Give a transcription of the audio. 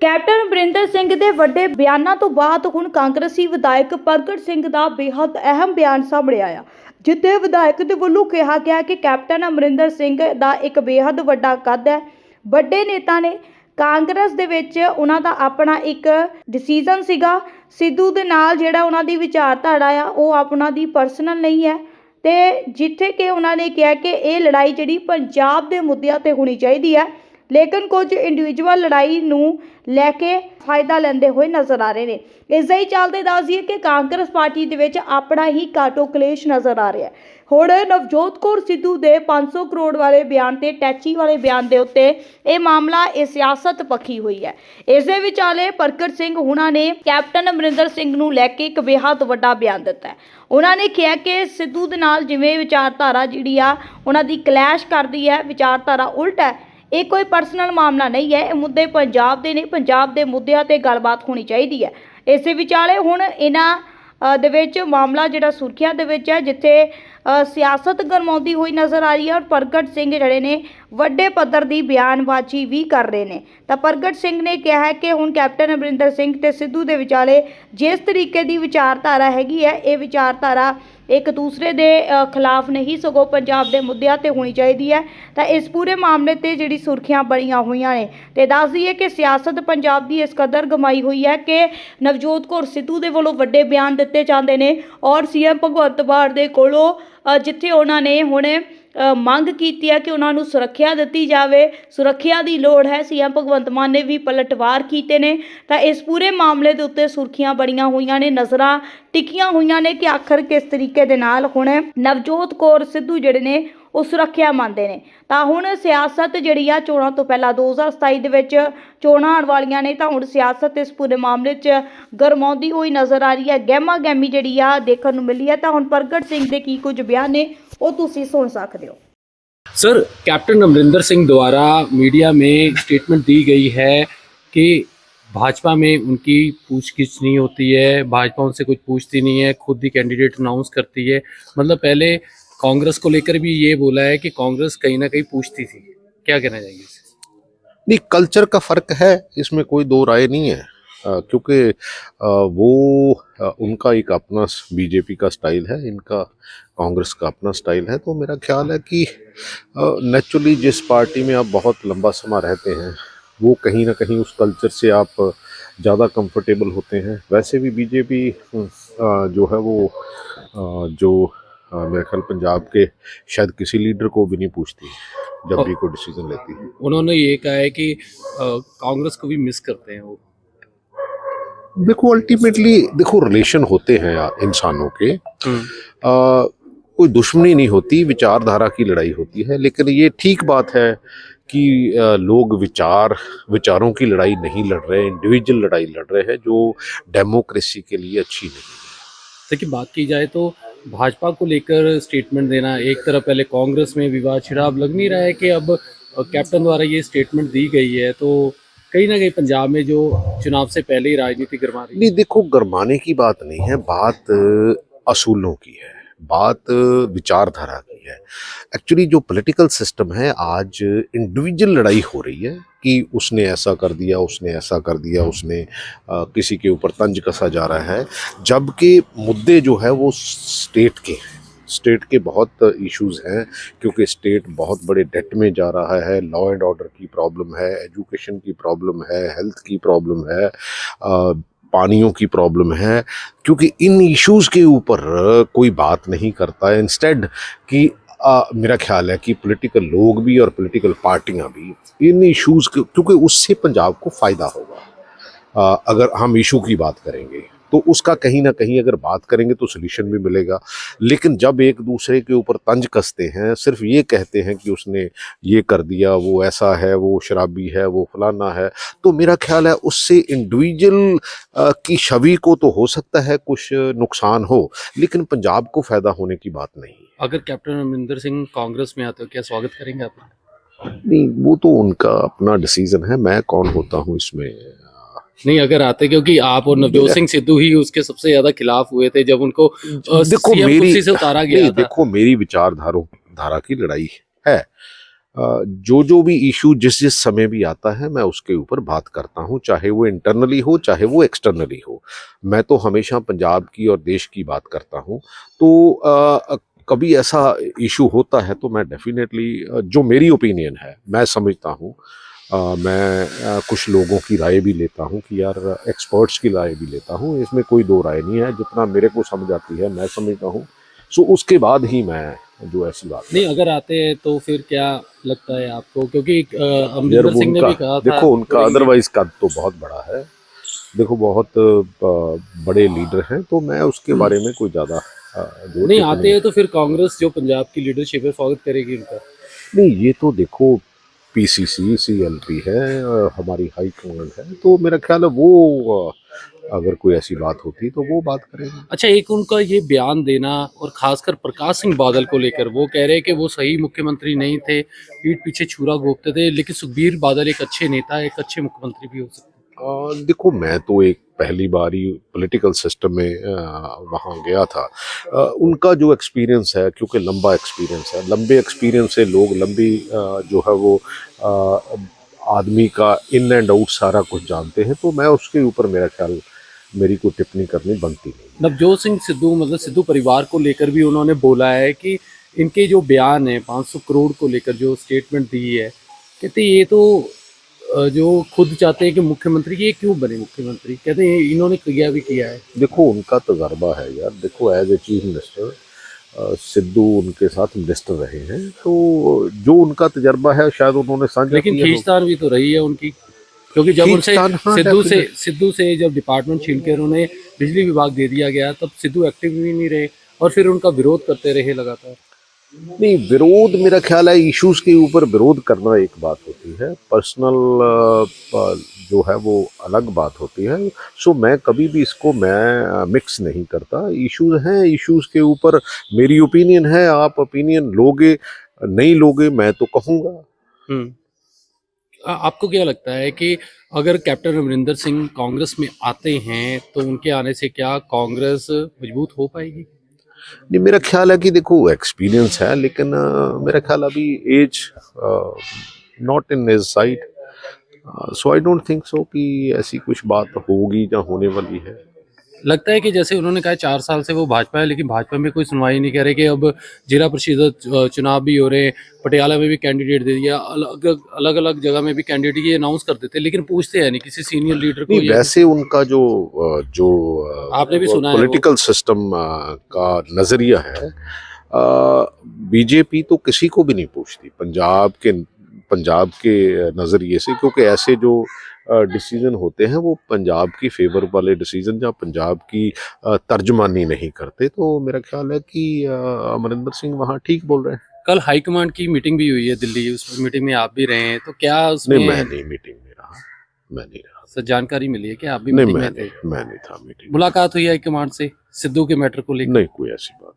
Captain Amarinder Singh ਦੇ ਵੱਡੇ ਬਿਆਨਾਂ ਤੋਂ ਬਾਅਦ ਹੁਣ ਕਾਂਗਰਸੀ ਵਿਧਾਇਕ ਪ੍ਰਗਟ ਸਿੰਘ ਦਾ ਬੇहद ਅਹਿਮ ਬਿਆਨ ਸਾਹਮਣੇ ਆਇਆ, ਜਿੱਥੇ ਵਿਧਾਇਕ ਦੇ ਵੱਲੋਂ ਕਿਹਾ ਗਿਆ ਕਿ ਕੈਪਟਨ ਅਮਰਿੰਦਰ ਸਿੰਘ ਦਾ ਇੱਕ ਬੇहद ਵੱਡਾ ਕੱਦ ਹੈ। ਵੱਡੇ ਨੇਤਾ ਨੇ ਕਾਂਗਰਸ ਦੇ ਵਿੱਚ ਉਹਨਾਂ ਦਾ ਆਪਣਾ ਇੱਕ ਡਿਸੀਜਨ ਸੀਗਾ। ਸਿੱਧੂ ਦੇ ਨਾਲ ਜਿਹੜਾ ਉਹਨਾਂ ਦੀ ਵਿਚਾਰਧਾਰਾ ਆ ਉਹ ਆਪਣਾ ਦੀ ਪਰਸਨਲ ਨਹੀਂ ਹੈ, ਤੇ ਜਿੱਥੇ ਕਿ ਉਹਨਾਂ ਨੇ ਕਿਹਾ ਕਿ ਇਹ ਲੜਾਈ ਜਿਹੜੀ ਪੰਜਾਬ ਦੇ ਮੁੱਦਿਆਂ ਤੇ ਹੋਣੀ ਚਾਹੀਦੀ ਹੈ, लेकिन कुछ इंडिविजुअल लड़ाई नूं लैके फायदा लेंदे हुए नज़र आ रहे हैं। इस ही चलते दस दिए कि कांग्रेस पार्टी दे विच अपना ही काटो कलेश नज़र आ रहा है। हुण नवजोत कौर सिद्धू दे 500 करोड़ वाले बयान ते टैची वाले बयान दे उत्ते ये मामला ये सियासत पक्की हुई है। इस दे विचाले प्रगट सिंह हुणां ने कैप्टन अमरिंदर सिंह नूं लैके एक बेहद वड्डा बयान दिता है। उन्होंने कहा कि सिद्धू दे नाल जिवें विचारधारा जिहड़ी आ उन्हां दी क्लैश करदी है, विचारधारा उल्ट है। ये कोई पर्सनल मामला नहीं है, ये मुद्दे पंजाब दे ने, पंजाब दे मुद्दिਆਂ ते गलबात होनी चाहिदी है। इस विचाले हुण इन्हां दे विच मामला जिहड़ा सुर्खियां दे विच है, जिथे सियासत गरमाउंदी हुई नज़र आ रही है और प्रगट सिंह जिहड़े ने ਵੱਡੇ पद्धर की बयानबाजी भी कर रहे हैं। तो प्रगट सिंह ने कहा है कि हुण कैप्टन अमरिंदर सिंह ते सिद्धू दे विचाले जिस तरीके की विचारधारा हैगी है, ये विचारधारा एक दूसरे के खिलाफ नहीं सगों पंजाब के मुद्दों ते होनी चाहिए है। तो इस पूरे मामले ते जिहड़ी सुर्खियां बणियां हुई ने, तो दस दईए कि सियासत पंजाब की इस कदर गमाई हुई है कि नवजोत कौर सिद्धू दे वल्लों वड्डे बयान दिते जांदे ने और सीएम भगवंत मान दे कोलों जिथे उन्होंने हुण ਮੰਗ ਕੀਤੀ ਹੈ कि उन्होंने सुरक्षा दी जाए, सुरक्षा की लोड़ है। सीएम भगवंत मान ने भी पलटवार किए ने। तो इस पूरे मामले के उत्ते सुर्खियां बड़ियां हुई ने, नज़र टिकियां हुई ने कि आखिर किस तरीके दे नाल हुण नवजोत कौर सिद्धू जिहड़े ने वो सुरक्षा मानते हैं। तो हुण सियासत जिहड़ी आ चोणां तो पहला 2027 दे विच चोणां आउण वालियां ने, तो हुण सियासत इस पूरे मामले च गरमाउंदी हुई नज़र आ रही है, गहमा गहमी जिहड़ी आ देखण नूं मिली है। तो हुण प्रगट सिंह दे की कुछ बयान ने वो तुसीं सुण सकदे हो। सर, कैप्टन अमरिंदर सिंह द्वारा मीडिया में स्टेटमेंट दी गई है कि भाजपा में उनकी पूछगिछ नहीं होती है, भाजपा उनसे कुछ पूछती नहीं है, खुद ही कैंडिडेट अनाउंस करती है। मतलब पहले कांग्रेस को लेकर भी ये बोला है कि कांग्रेस कहीं ना कहीं पूछती थी। क्या कहना चाहिए इससे? नहीं, कल्चर का फ़र्क है, इसमें कोई दो राय नहीं है। क्योंकि वो उनका एक अपना बीजेपी का स्टाइल है, इनका कांग्रेस का अपना स्टाइल है। तो मेरा ख्याल है कि नेचुरली जिस पार्टी में आप बहुत लंबा समय रहते हैं वो कहीं ना कहीं उस कल्चर से आप ज़्यादा कंफर्टेबल होते हैं। वैसे भी बीजेपी जो है वो जो मेरे ख्याल पंजाब के शायद किसी लीडर को भी नहीं पूछती जब भी कोई डिसीजन लेती है। उन्होंने ये कहा है कि कांग्रेस को भी मिस करते हैं वो। देखो, अल्टीमेटली देखो, रिलेशन होते हैं इंसानों के, कोई दुश्मनी नहीं होती, विचारधारा की लड़ाई होती है। लेकिन ये ठीक बात है कि लोग विचारों की लड़ाई नहीं लड़ रहे, इंडिविजुअल लड़ाई लड़ रहे हैं जो डेमोक्रेसी के लिए अच्छी नहीं है। देखिए, बात की जाए तो भाजपा को लेकर स्टेटमेंट देना, एक तरफ पहले कांग्रेस में विवाद छिड़ा, अब लग नहीं रहा है कि अब कैप्टन द्वारा ये स्टेटमेंट दी गई है तो कहीं ना कहीं पंजाब में जो चुनाव से पहले ही राजनीति गरमा रही है? नहीं, देखो, गरमाने की बात नहीं है, बात असूलों की है, बात विचारधारा की है। एक्चुअली जो पॉलिटिकल सिस्टम है आज इंडिविजुअल लड़ाई हो रही है कि उसने ऐसा कर दिया, उसने ऐसा कर दिया, उसने किसी के ऊपर तंज कसा जा रहा है, जबकि मुद्दे जो है वो स्टेट के हैं। स्टेट के बहुत इश्यूज़ हैं क्योंकि स्टेट बहुत बड़े डेट में जा रहा है, लॉ एंड ऑर्डर की प्रॉब्लम है, एजुकेशन की प्रॉब्लम है, हेल्थ की प्रॉब्लम है, पानियों की प्रॉब्लम है। क्योंकि इन इश्यूज़ के ऊपर कोई बात नहीं करता है। इंस्टेड कि मेरा ख्याल है कि पॉलिटिकल लोग भी और पॉलिटिकल पार्टियां भी इन इश्यूज़ के, क्योंकि उससे पंजाब को फ़ायदा होगा। अगर हम इशू की बात करेंगे तो उसका कहीं ना कहीं अगर बात करेंगे तो सोल्यूशन भी मिलेगा। लेकिन जब एक दूसरे के ऊपर तंज कसते हैं, सिर्फ ये कहते हैं कि उसने ये कर दिया, वो ऐसा है, वो शराबी है, वो फलाना है, तो मेरा ख्याल है उससे इंडिविजुअल की छवि को तो हो सकता है कुछ नुकसान हो, लेकिन पंजाब को फ़ायदा होने की बात नहीं। अगर कैप्टन अमरिंदर सिंह कांग्रेस में आते हो क्या स्वागत करेंगे आप? नहीं, वो तो उनका अपना डिसीजन है, मैं कौन होता हूँ इसमें। नहीं, अगर आते, क्योंकि आप और नवजोत सिंह सिद्धू ही उसके सबसे ज्यादा खिलाफ हुए थे जब उनको देखो सीएम मेरी कुर्सी से उतारा गया था। देखो, मेरी विचारधारा की लड़ाई है, जो भी इशू जिस जिस समय भी आता है मैं उसके ऊपर बात करता हूँ, चाहे वो इंटरनली हो चाहे वो एक्सटर्नली हो। मैं तो हमेशा पंजाब की और देश की बात करता हूँ। तो कभी ऐसा इशू होता है तो मैं डेफिनेटली जो मेरी ओपिनियन है मैं समझता हूँ, मैं कुछ लोगों की राय भी लेता हूँ कि यार एक्सपर्ट्स की राय भी लेता हूँ, इसमें कोई दो राय नहीं है, जितना मेरे को समझ आती है मैं समझता हूँ। सो उसके बाद ही मैं जो ऐसी बात नहीं, अगर आते हैं तो फिर क्या लगता है आपको, क्योंकि यार अमरिंदर वो सिंह ने उनका भी कहा था देखो, उनका अदरवाइज कद तो बहुत बड़ा है, देखो बहुत बड़े लीडर हैं, तो मैं उसके बारे में कोई ज़्यादा जो नहीं आते टिप्पणी हैं तो फिर कांग्रेस जो पंजाब की लीडरशिप है स्वागत करेगी उनका। नहीं, ये तो देखो पीसीसी सीएलपी है, हमारी हाई कमांड है, तो मेरा ख्याल है वो अगर कोई ऐसी बात होती तो वो बात करेंगे। अच्छा, एक उनका ये बयान देना और खासकर प्रकाश सिंह बादल को लेकर वो कह रहे हैं कि वो सही मुख्यमंत्री नहीं थे, पीठ पीछे छुरा घोंपते थे, लेकिन सुखबीर बादल एक अच्छे नेता, एक अच्छे मुख्यमंत्री भी हो सकते हैं। देखो मैं तो एक पहली बार ही पॉलिटिकल सिस्टम में वहाँ गया था। उनका जो एक्सपीरियंस है, क्योंकि लंबा एक्सपीरियंस है, लंबे एक्सपीरियंस से लोग लंबी जो है वो आदमी का इन एंड आउट सारा कुछ जानते हैं, तो मैं उसके ऊपर मेरा ख्याल मेरी कोई टिप्पणी करनी बनती नहीं। नवजोत सिंह सिद्धू मतलब सिद्धू परिवार को लेकर भी उन्होंने बोला है कि इनके जो बयान है 500 करोड़ को लेकर जो स्टेटमेंट दी है, कहते ये तो जो खुद चाहते हैं कि मुख्यमंत्री ये क्यों बने मुख्यमंत्री, कहते हैं इन्होंने किया भी किया है। देखो उनका तजर्बा है यार, देखो as a chief minister Sidhu उनके साथ मिनिस्टर रहे हैं, तो जो उनका तजर्बा है शायद उन्होंने साझा लेकिन किया हो। खींचतान भी तो रही है उनकी, क्योंकि जब उनसे खींचतान, हाँ, सिद्धू से जब डिपार्टमेंट छीन कर उन्हें बिजली विभाग दे दिया गया तब सिद्धू एक्टिव भी नहीं रहे और फिर उनका विरोध करते रहे लगातार। नहीं, विरोध मेरा ख्याल है इश्यूज के ऊपर विरोध करना एक बात होती है, पर्सनल जो है वो अलग बात होती है। सो मैं कभी भी इसको मैं मिक्स नहीं करता। इश्यूज हैं, इश्यूज के ऊपर मेरी ओपिनियन है, आप ओपिनियन लोगे नहीं लोगे मैं तो कहूँगा। आपको क्या लगता है कि अगर कैप्टन अमरिंदर सिंह कांग्रेस में आते हैं तो उनके आने से क्या कांग्रेस मजबूत हो पाएगी? नहीं, मेरा ख्याल है कि देखो एक्सपीरियंस है, लेकिन मेरा ख्याल अभी as not in his side, so I don't think so कि ऐसी कुछ बात होगी या होने वाली है। लगता है कि जैसे उन्होंने कहा 4 साल से वो भाजपा है, लेकिन भाजपा में कोई सुनवाई नहीं कर रहे कि अब जिला परिषद चुनाव भी हो रहे हैं, पटियाला में भी कैंडिडेट दे दिया, अलग अलग जगह में भी कैंडिडेट ये अनाउंस कर देते हैं, लेकिन पूछते हैं नहीं किसी सीनियर लीडर को। नहीं, वैसे उनका जो आपने भी सुना है पॉलिटिकल सिस्टम का नज़रिया है, बीजेपी तो किसी को भी नहीं पूछती पंजाब के नज़रिए से, क्योंकि ऐसे जो डिसीजन होते हैं वो पंजाब की फेवर वाले डिसीजन या पंजाब की तर्जमानी नहीं करते। तो मेरा ख्याल है कि अमरिंदर सिंह वहाँ ठीक बोल रहे हैं। कल हाईकमांड की मीटिंग भी हुई है दिल्ली, उस मीटिंग में आप भी रहे हैं, तो क्या उसमें नहीं, मैं नहीं मीटिंग में रहा, मैं नहीं रहा। सर जानकारी मिली है कि आप भी नहीं, मीटिंग में थे? मैं नहीं था मीटिंग। मुलाकात हुई हाईकमांड से सिद्धू के मैटर को लेकर? नहीं, कोई ऐसी बात